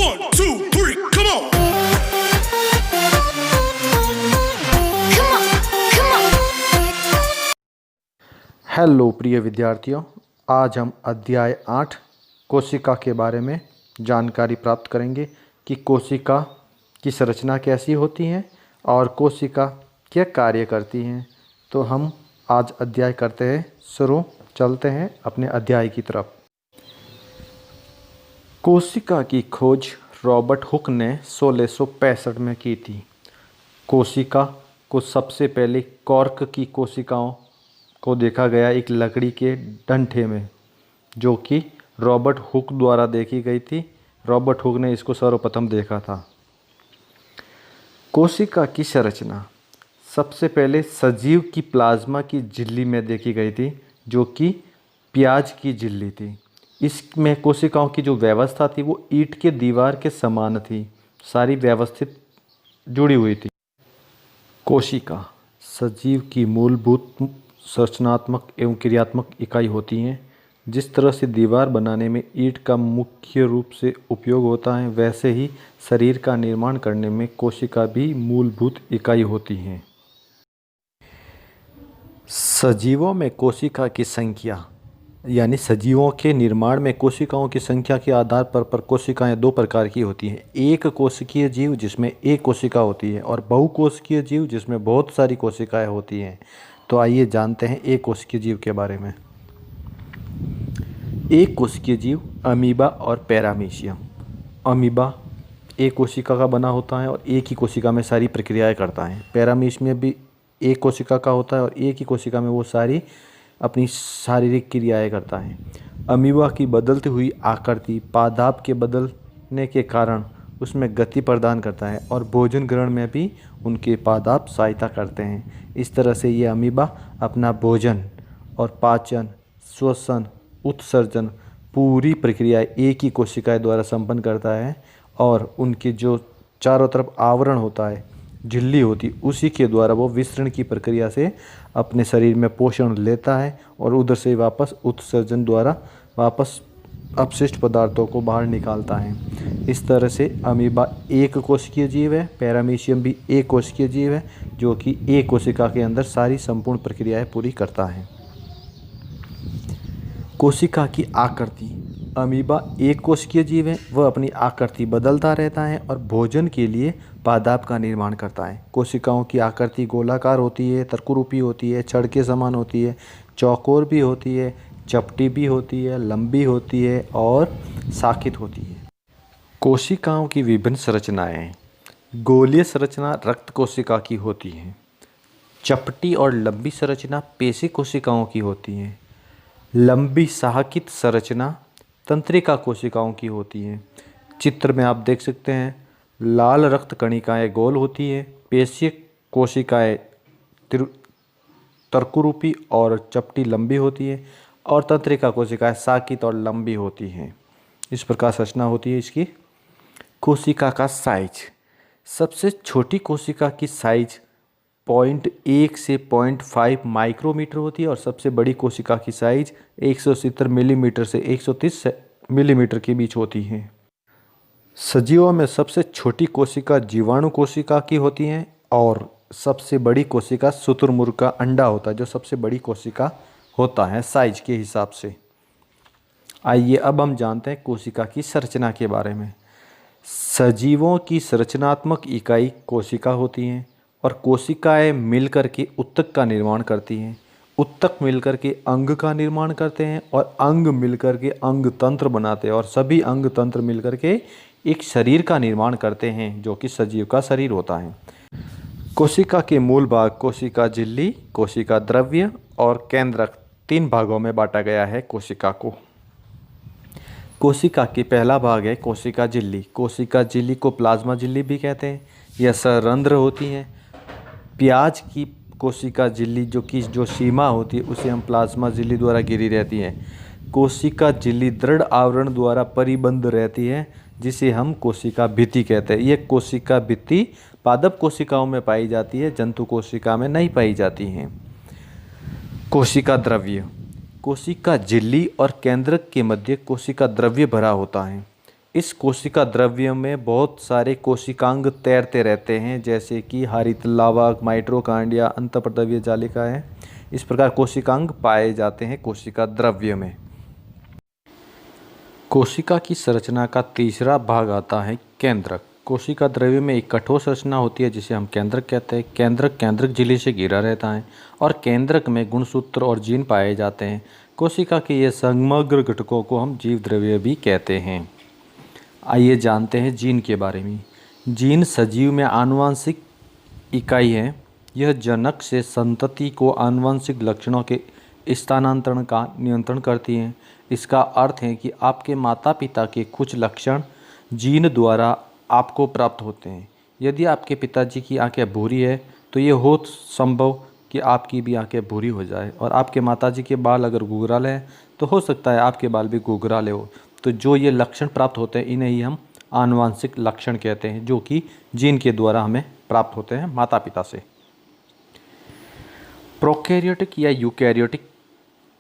1, 2, 3, come on! Hello प्रिय विद्यार्थियों, आज हम अध्याय 8 कोशिका के बारे में जानकारी प्राप्त करेंगे कि कोशिका की संरचना कैसी होती है और कोशिका क्या कार्य करती हैं। तो हम आज अध्याय करते हैं शुरू। चलते हैं अपने अध्याय की तरफ। कोशिका की खोज रॉबर्ट हुक ने 1665 में की थी। कोशिका को सबसे पहले कॉर्क की कोशिकाओं को देखा गया एक लकड़ी के डंठे में, जो कि रॉबर्ट हुक द्वारा देखी गई थी। रॉबर्ट हुक ने इसको सर्वप्रथम देखा था। कोशिका की संरचना सबसे पहले सजीव की प्लाज्मा की झिल्ली में देखी गई थी, जो कि प्याज की झिल्ली थी। इसमें कोशिकाओं की जो व्यवस्था थी वो ईंट के दीवार के समान थी, सारी व्यवस्थित जुड़ी हुई थी। कोशिका सजीव की मूलभूत संरचनात्मक एवं क्रियात्मक इकाई होती हैं। जिस तरह से दीवार बनाने में ईंट का मुख्य रूप से उपयोग होता है, वैसे ही शरीर का निर्माण करने में कोशिका भी मूलभूत इकाई होती हैं। सजीवों में कोशिका की संख्या यानी सजीवों के निर्माण में कोशिकाओं की संख्या के आधार पर कोशिकाएं दो प्रकार की होती हैं। एक कोशिकीय जीव जिसमें एक कोशिका होती है और बहुकोशिकीय जीव जिसमें बहुत सारी कोशिकाएं होती हैं। तो आइए जानते हैं एक कोशिकीय जीव के बारे में। एक कोशिकीय जीव अमीबा और पैरामीशियम। अमीबा एक कोशिका का बना होता है और एक ही कोशिका में सारी प्रक्रियाएं करता है। पैरामीशियम भी एक कोशिका का होता है और एक ही कोशिका में वो सारी अपनी शारीरिक क्रियाएं करता है। अमीबा की बदलती हुई आकृति पादप के बदलने के कारण उसमें गति प्रदान करता है और भोजन ग्रहण में भी उनके पादप सहायता करते हैं। इस तरह से ये अमीबा अपना भोजन और पाचन, श्वसन, उत्सर्जन पूरी प्रक्रिया एक ही कोशिका द्वारा संपन्न करता है और उनके जो चारों तरफ आवरण होता है, झिल्ली होती, उसी के द्वारा वो विसरण की प्रक्रिया से अपने शरीर में पोषण लेता है और उधर से वापस उत्सर्जन द्वारा वापस अपशिष्ट पदार्थों को बाहर निकालता है। इस तरह से अमीबा एक कोशिकीय जीव है। पैरामीशियम भी एक कोशिकीय जीव है, जो कि एक कोशिका के अंदर सारी संपूर्ण प्रक्रियाएं पूरी करता है। कोशिका की आकृति अमीबा एक कोशिकीय जीव है, वह अपनी आकृति बदलता रहता है और भोजन के लिए पादप का निर्माण करता है। कोशिकाओं की आकृति गोलाकार होती है, तर्करूपी होती है, छड़ के समान होती है, चौकोर भी होती है, चपटी भी होती है, लंबी होती है और शाखित होती है। कोशिकाओं की विभिन्न संरचनाएं। गोलीय संरचना रक्त कोशिका की होती है। चपटी और लंबी संरचना पेशी कोशिकाओं की होती है। लंबी शाखित संरचना तंत्रिका कोशिकाओं की होती है। चित्र में आप देख सकते हैं, लाल रक्त कणिकाएं गोल होती है, पेशीय कोशिकाएं तर्करूपी और चपटी लंबी होती है और तंत्रिका कोशिकाएं शाखित और लंबी होती हैं। इस प्रकार संरचना होती है इसकी। कोशिका का साइज। सबसे छोटी कोशिका की साइज 0.1 से 0.5 माइक्रोमीटर होती है और सबसे बड़ी कोशिका की साइज 170 मिलीमीटर से 130 मिलीमीटर के बीच होती है। सजीवों में सबसे छोटी कोशिका जीवाणु कोशिका की होती है और सबसे बड़ी कोशिका शुतुरमुर्ग का अंडा होता है, जो सबसे बड़ी कोशिका होता है साइज के हिसाब से। आइए अब हम जानते हैं कोशिका की संरचना के बारे में। सजीवों की संरचनात्मक इकाई कोशिका होती हैं और कोशिकाएं मिलकर के उत्तक का निर्माण करती हैं। उत्तक मिलकर के अंग का निर्माण करते हैं और अंग मिलकर के अंग तंत्र बनाते हैं और सभी अंग तंत्र मिलकर के एक शरीर का निर्माण करते हैं, जो कि सजीव का शरीर होता है। कोशिका के मूल भाग कोशिका झिल्ली, कोशिका द्रव्य और केंद्रक 3 भागों में बांटा गया है कोशिका को। कोशिका के पहला भाग है कोशिका झिल्ली। कोशिका झिल्ली को प्लाज्मा झिल्ली भी कहते हैं। यह सरंध्र होती है। प्याज की कोशिका झिल्ली जो सीमा होती है उसे हम प्लाज्मा झिल्ली द्वारा घिरी रहती है। कोशिका झिल्ली दृढ़ आवरण द्वारा परिबद्ध रहती है, जिसे हम कोशिका भित्ति कहते हैं। यह कोशिका भित्ति पादप कोशिकाओं में पाई जाती है, जंतु कोशिका में नहीं पाई जाती हैं। कोशिका द्रव्य। कोशिका झिल्ली और केंद्रक के मध्य कोशिका द्रव्य भरा होता है। इस कोशिका द्रव्य में बहुत सारे कोशिकांग तैरते रहते हैं, जैसे कि हरित लावा, माइटोकॉन्ड्रिया, अंतःपद्रव्य जालिकाएं। इस प्रकार कोशिकांग पाए जाते हैं कोशिका द्रव्य में। कोशिका की संरचना का तीसरा भाग आता है केंद्रक। कोशिका द्रव्य में एक कठोर संरचना होती है जिसे हम केंद्रक कहते हैं। केंद्रक झिल्ली से घिरा रहता है और केंद्रक में गुणसूत्र और जीन पाए जाते हैं। कोशिका के ये समग्र घटकों को हम जीव द्रव्य भी कहते हैं। आइए जानते हैं जीन के बारे में। जीन सजीव में आनुवंशिक इकाई है। यह जनक से संतति को आनुवंशिक लक्षणों के स्थानांतरण का नियंत्रण करती है। इसका अर्थ है कि आपके माता पिता के कुछ लक्षण जीन द्वारा आपको प्राप्त होते हैं। यदि आपके पिताजी की आंखें भूरी है तो ये हो संभव कि आपकी भी आंखें भूरी हो जाए, और आपके माताजी के बाल अगर घुघराले हैं तो हो सकता है आपके बाल भी घुघराले हो। तो जो ये लक्षण प्राप्त होते हैं इन्हें ही हम आनुवंशिक लक्षण कहते हैं, जो कि जीन के द्वारा हमें प्राप्त होते हैं माता पिता से। प्रोकैरियोटिक या यूकैरियोटिक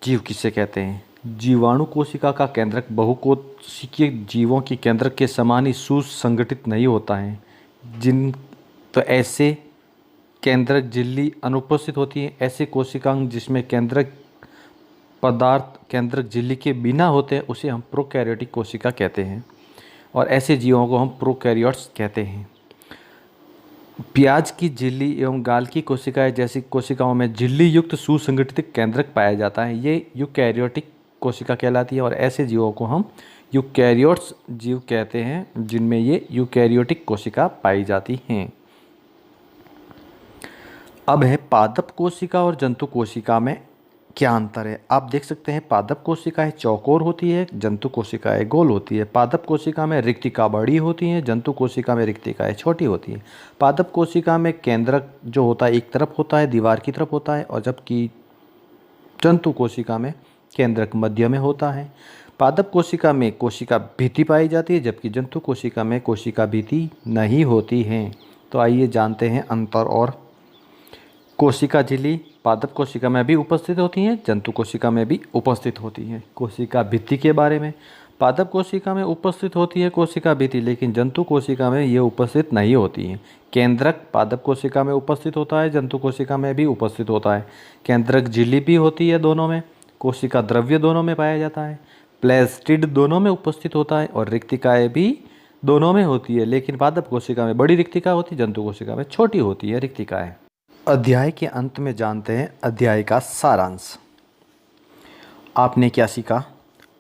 जीव किसे कहते हैं? जीवाणु कोशिका का केंद्रक बहुकोशिकीय जीवों के केंद्रक के समान ही सुसंगठित नहीं होता है। तो ऐसे केंद्रक झिल्ली अनुपस्थित होती है। ऐसे कोशिकांग जिसमें केंद्रक पदार्थ केंद्रक झिल्ली के बिना होते हैं उसे हम प्रोकैरियोटिक कोशिका कहते हैं, और ऐसे जीवों को हम प्रोकैरियोट्स कहते हैं। प्याज की झिल्ली एवं गाल की कोशिकाएं जैसी कोशिकाओं में झिल्ली युक्त सुसंगठित केंद्रक पाया जाता है। ये यूकैरियोटिक कोशिका कहलाती है, और ऐसे जीवों को हम यूकैरियोट्स जीव कहते हैं जिनमें ये यूकैरियोटिक कोशिका पाई जाती हैं। अब है पादप कोशिका और जंतु कोशिका में क्या अंतर है। आप देख सकते हैं पादप कोशिकाएं चौकोर होती है, जंतु कोशिकाएं गोल होती है। पादप कोशिका में रिक्तिका बड़ी होती है, जंतु कोशिका में रिक्तिकाएं छोटी होती हैं। पादप कोशिका में केंद्रक जो होता है एक तरफ होता है, दीवार की तरफ होता है, और जबकि जंतु कोशिका में केंद्रक मध्य में होता है। पादप कोशिका में कोशिका भित्ति पाई जाती है, जबकि जंतु कोशिका में कोशिका भित्ति नहीं होती है। तो आइए जानते हैं अंतर। और कोशिका झिल्ली पादप कोशिका में भी उपस्थित होती हैं, जंतु कोशिका में भी उपस्थित होती हैं। कोशिका भित्ति के बारे में, पादप कोशिका में उपस्थित होती है कोशिका भित्ति, लेकिन जंतु कोशिका में ये उपस्थित नहीं होती है। केंद्रक पादप कोशिका में उपस्थित होता है, जंतु कोशिका में भी उपस्थित होता है। केंद्रक झिल्ली भी होती है दोनों में, कोशिका द्रव्य दोनों में पाया जाता है। प्लेस्टिड दोनों में उपस्थित होता है, और रिक्तिकाएँ भी दोनों में होती है, लेकिन पादप कोशिका में बड़ी रिक्तिका होती है, जंतु कोशिका में छोटी होती है रिक्तिकाएँ। अध्याय के अंत में जानते हैं अध्याय का सारांश। आपने क्या सीखा?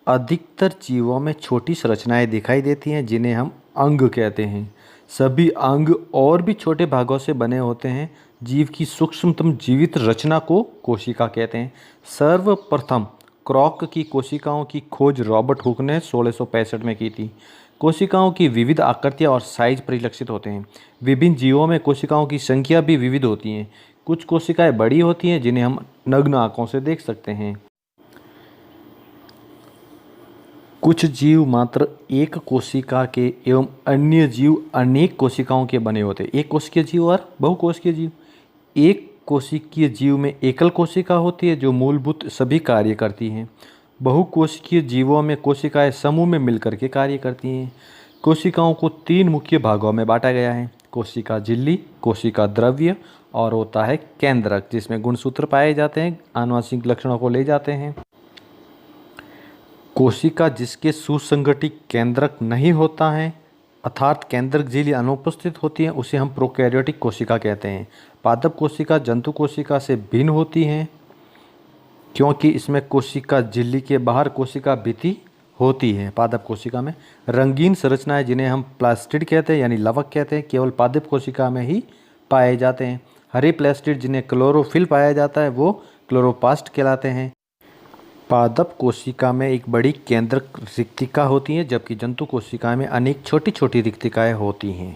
अधिकतर जीवों में छोटी संरचनाएं दिखाई देती हैं जिन्हें हम अंग कहते हैं। सभी अंग और भी छोटे भागों से बने होते हैं। जीव की सूक्ष्मतम जीवित रचना को कोशिका कहते हैं। सर्वप्रथम क्रॉक की कोशिकाओं की खोज रॉबर्ट हुक ने 1665 में की थी। कोशिकाओं की विविध आकृतियाँ और साइज परिलक्षित होते हैं। विभिन्न जीवों में कोशिकाओं की संख्या भी विविध होती हैं। कुछ कोशिकाएं बड़ी होती हैं जिन्हें हम नग्न आंखों से देख सकते हैं। कुछ जीव मात्र एक कोशिका के एवं अन्य जीव अनेक कोशिकाओं के बने होते हैं। एक कोशिकीय जीव और बहुकोशिकीय जीव। एक कोशिकीय जीव में एकल कोशिका होती है जो मूलभूत सभी कार्य करती हैं। बहुकोशिकीय जीवों में कोशिकाएं समूह में मिलकर के कार्य करती हैं। कोशिकाओं को 3 मुख्य भागों में बांटा गया है: कोशिका झिल्ली, कोशिका द्रव्य, और होता है केंद्रक, जिसमें गुणसूत्र पाए जाते हैं, आनुवंशिक लक्षणों को ले जाते हैं। कोशिका जिसके सुसंगठित केंद्रक नहीं होता है, अर्थात केंद्रक झिल्ली अनुपस्थित होती है, उसे हम प्रोकैरियोटिक कोशिका कहते हैं। पादप कोशिका जंतु कोशिका से भिन्न होती हैं क्योंकि इसमें कोशिका झिल्ली के बाहर कोशिका भित्ति होती है। पादप कोशिका में रंगीन संरचनाएं जिन्हें हम प्लास्टिड कहते हैं यानी लवक कहते हैं, केवल पादप कोशिका में ही पाए जाते हैं। हरे प्लास्टिड जिन्हें क्लोरोफिल पाया जाता है वो क्लोरोप्लास्ट कहलाते हैं। पादप कोशिका में एक बड़ी केंद्रक रिक्तिका होती है, जबकि जंतु कोशिका में अनेक छोटी छोटी रिक्तिकाएँ होती हैं।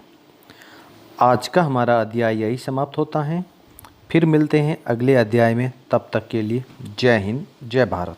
आज का हमारा अध्याय यही समाप्त होता है। फिर मिलते हैं अगले अध्याय में। तब तक के लिए जय हिंद, जय भारत।